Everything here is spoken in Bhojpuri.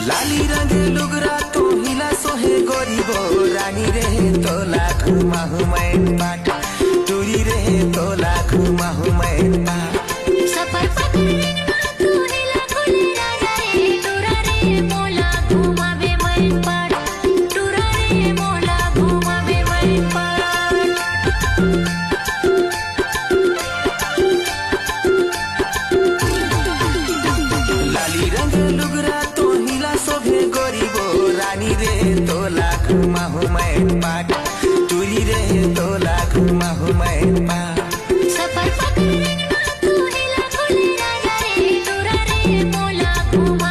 लाली रंग लुगरा तो हिला सोहे गोरीबो रानी रे तो लाखु माहु मैन पाट टुरी रे तो लाखु माहु मैन पाट सफर पकड़ना तू हिला खुले राजा रे टुरा रे मोला घुमावे मैन पाट टुरा रे मोला घुमावे मैन पाट लाली रंग लुगरा तो हिला सोहे गोरीबो रानी रे तो लाखु माहु मैन पाट टुरी रे तो लाखु माहु मैन पाट सफर पकड़ना तू हिला खुले राजा रे टुरा रे मोला घुमा